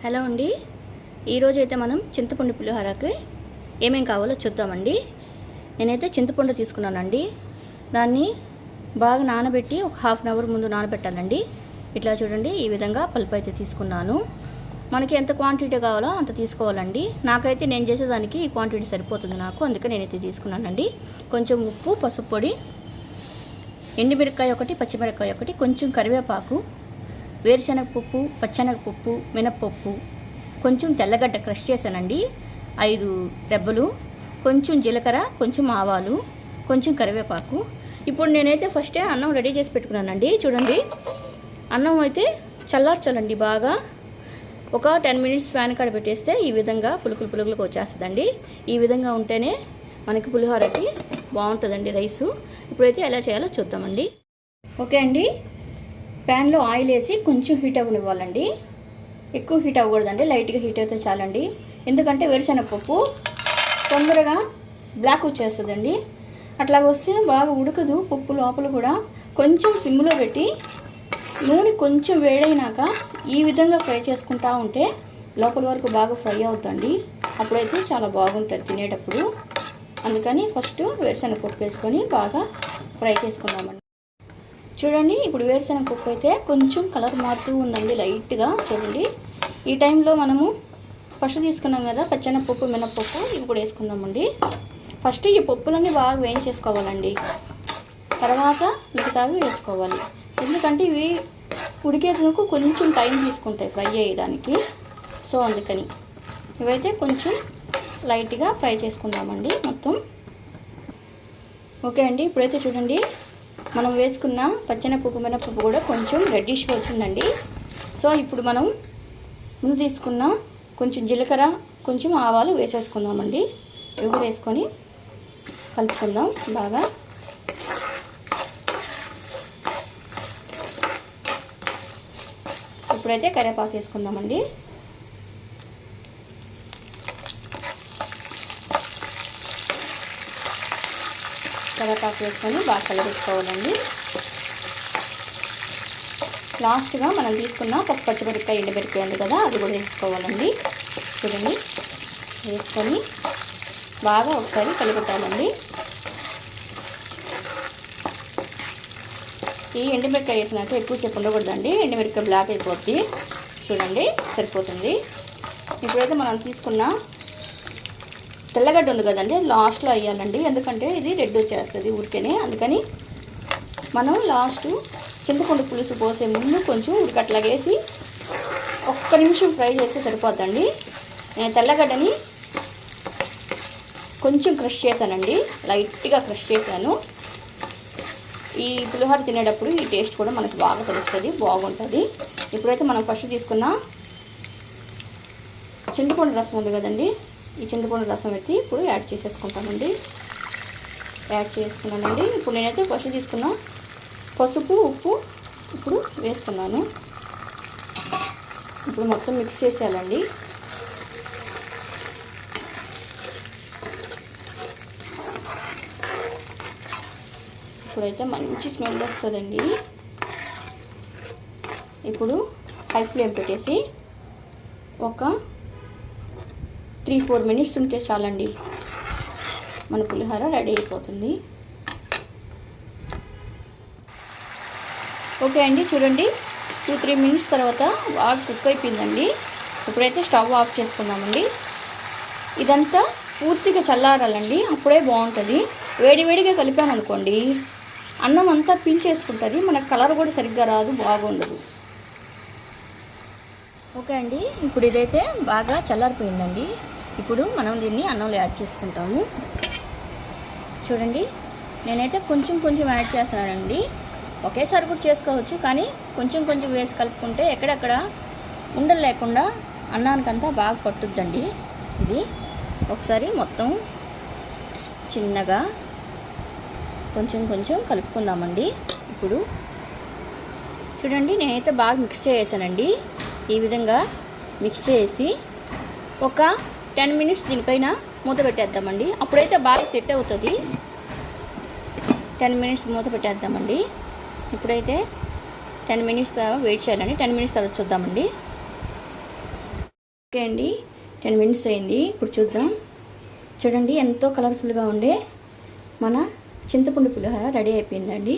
Hello అండి. ఈరోజు అయితే మనం చింతపండు పులిహోరకి ఏమేం కావాలో చూద్దామండి. నేనైతే చింతపండు తీసుకున్నానండి. దాన్ని బాగా నానబెట్టి ఒక హాఫ్ అన్ అవర్ ముందు నానబెట్టాలండి. ఇట్లా చూడండి, ఈ విధంగా పల్పు అయితే తీసుకున్నాను. మనకి ఎంత క్వాంటిటీ కావాలో అంత తీసుకోవాలండి. నాకైతే నేను చేసేదానికి ఈ క్వాంటిటీ సరిపోతుంది నాకు, అందుకే నేనైతే తీసుకున్నానండి. కొంచెం ఉప్పు, పసుపు పొడి, ఎండుమిరపకాయ ఒకటి, పచ్చిమిరపకాయ ఒకటి, కొంచెం కరివేపాకు, వేరుశనగపప్పు, పచ్చెనగపప్పు, మినప్పప్పు, కొంచెం తెల్లగడ్డ క్రష్ చేశానండి 5 రెబ్బలు, కొంచెం జీలకర్ర, కొంచెం ఆవాలు, కొంచెం కరివేపాకు. ఇప్పుడు నేనైతే ఫస్టే అన్నం రెడీ చేసి పెట్టుకున్నానండి. చూడండి, అన్నం అయితే చల్లార్చాలండి బాగా. ఒక 10 మినిట్స్ ఫ్యాన్ కాడ పెట్టేస్తే ఈ విధంగా పులుకులకు వచ్చేస్తుందండి. ఈ విధంగా ఉంటేనే మనకి పులిహోరకి బాగుంటుందండి రైసు. ఇప్పుడైతే ఎలా చేయాలో చూద్దామండి. ఓకే అండి, ప్యాన్లో ఆయిల్ వేసి కొంచెం హీట్ అవ్వనివ్వాలండి. ఎక్కువ హీట్ అవ్వకూడదండి, లైట్గా హీట్ అయితే చాలండి. ఎందుకంటే వేరుశనగపప్పు తొందరగా బ్లాక్ వచ్చేస్తుందండి. అట్లా వస్తే బాగా ఉడకదు పప్పు లోపల కూడా. కొంచెం సిమ్లో పెట్టి నూనె కొంచెం వేడైనాక ఈ విధంగా ఫ్రై చేసుకుంటా ఉంటే లోపల వరకు బాగా ఫ్రై అవుతుందండి. అప్పుడైతే చాలా బాగుంటుంది తినేటప్పుడు. అందుకని ఫస్ట్ వేరుశనగపప్పు వేసుకొని బాగా ఫ్రై చేసుకుందామండి. చూడండి, ఇప్పుడు వేరుశనగపప్పు అయితే కొంచెం కలర్ మారుతూ ఉందండి లైట్గా. చూడండి, ఈ టైంలో మనము ఫస్ట్ తీసుకున్నాం కదా పచ్చెనగపప్పు, మినప్పప్పు, ఇవి కూడా వేసుకుందామండి. ఫస్ట్ ఈ పప్పులన్నీ బాగా వేయించేసుకోవాలండి, తర్వాత మిగతావి వేసుకోవాలి. ఎందుకంటే ఇవి ఉడికేందుకు కొంచెం టైం తీసుకుంటాయి ఫ్రై అయ్యేదానికి. సో అందుకని ఇవైతే కొంచెం లైట్గా ఫ్రై చేసుకుందామండి మొత్తం. ఓకే అండి, ఇప్పుడైతే చూడండి, మనం వేసుకున్న పచ్చెనగపప్పు, మినప్పప్పు కూడా కొంచెం రెడ్డిష్గా వచ్చిందండి. సో ఇప్పుడు మనం ముందు తీసుకున్న కొంచెం జీలకర్ర, కొంచెం ఆవాలు వేసేసుకుందామండి. ఇవి కూడా వేసుకొని కలుపుకుందాం బాగా. ఇప్పుడైతే కరివేపాకు వేసుకుందామండి. కరివేపాకు వేసుకొని బాగా కలబెట్టుకోవాలండి. లాస్ట్గా మనం తీసుకున్న పచ్చిమిరపకాయ, ఎండుమిరపకాయ ఉంది కదా, అది కూడా వేసుకోవాలండి. చూడండి, వేసుకొని బాగా ఒకసారి కలిపెట్టాలండి. ఈ ఎండుమిరపకాయ వేసినాక ఎక్కువసేపు ఉండకూడదండి, ఎండుమిరపకాయ బ్లాక్ అయిపోద్ది. చూడండి, సరిపోతుంది. ఇప్పుడైతే మనం తీసుకున్న తెల్లగడ్డ ఉంది కదండి, లాస్ట్లో వేయాలండి. ఎందుకంటే ఇది రెడ్ వచ్చేస్తుంది ఊరికేనే. అందుకని మనం లాస్ట్ చింతపండు పులుసు పోసే ముందు కొంచెం ఉడికట్లాగేసి ఒక్క నిమిషం ఫ్రై చేస్తే సరిపోద్దండి. నేను తెల్లగడ్డని కొంచెం క్రష్ చేశానండి, లైట్గా క్రష్ చేశాను. ఈ పులిహోర తినేటప్పుడు ఈ టేస్ట్ కూడా మనకు బాగా తెలుస్తుంది, బాగుంటుంది. ఇప్పుడైతే మనం ఫస్ట్ తీసుకున్న చింతపండు రసం ఉంది కదండి, ఈ చింతపండు రసం ఎత్తి ఇప్పుడు యాడ్ చేసేసుకుంటానండి. యాడ్ చేసుకున్నానండి. ఇప్పుడు నేనైతే ఫస్ట్ తీసుకున్న పసుపు, ఉప్పు ఇప్పుడు వేస్తున్నాను. ఇప్పుడు మొత్తం మిక్స్ చేసేయాలండి. ఇప్పుడైతే మంచి స్మెల్ వస్తుందండి. ఇప్పుడు హై ఫ్లేమ్ పెట్టేసి ఒక 3-4 మినిట్స్ ఉంటే చాలండి, మన పులిహోర రెడీ అయిపోతుంది. ఓకే అండి, చూడండి, 2-3 మినిట్స్ తర్వాత బాగా కుక్ అయిపోయిందండి. ఇప్పుడైతే స్టవ్ ఆఫ్ చేసుకుందామండి. ఇదంతా పూర్తిగా చల్లారాలండి, అప్పుడే బాగుంటుంది. వేడివేడిగా కలిపామనుకోండి అన్నం అంతా పీల్చేసుకుంటుంది, మనకు కలర్ కూడా సరిగ్గా రాదు, బాగుండదు. ఓకే అండి, ఇప్పుడు ఇదైతే బాగా చల్లారిపోయిందండి. ఇప్పుడు మనం దీన్ని అన్నంలో యాడ్ చేసుకుంటాము. చూడండి, నేనైతే కొంచెం కొంచెం యాడ్ చేస్తున్నానండి. ఒకేసారి కూడా చేసుకోవచ్చు, కానీ కొంచెం కొంచెం వేసి కలుపుకుంటే ఎక్కడెక్కడ ఉండలు లేకుండా అన్నానికంతా బాగా పట్టుద్దండి. ఇది ఒకసారి మొత్తం చిన్నగా కొంచెం కొంచెం కలుపుకుందామండి. ఇప్పుడు చూడండి, నేనైతే బాగా మిక్స్ చేసానండి. ఈ విధంగా మిక్స్ చేసి ఒక 10 మినిట్స్ దీనిపైన మూత పెట్టేద్దామండి. అప్పుడైతే బాగా సెట్ అవుతుంది. 10 మినిట్స్ మూత పెట్టేద్దామండి. ఇప్పుడైతే 10 మినిట్స్ వెయిట్ చేయాలండి. 10 మినిట్స్ తర్వాత చూద్దామండి. ఓకే అండి, 10 మినిట్స్ అయింది. ఇప్పుడు చూద్దాం. చూడండి ఎంతో కలర్ఫుల్గా ఉండే మన చింతపండు పులిహోర రెడీ అయిపోయిందండి.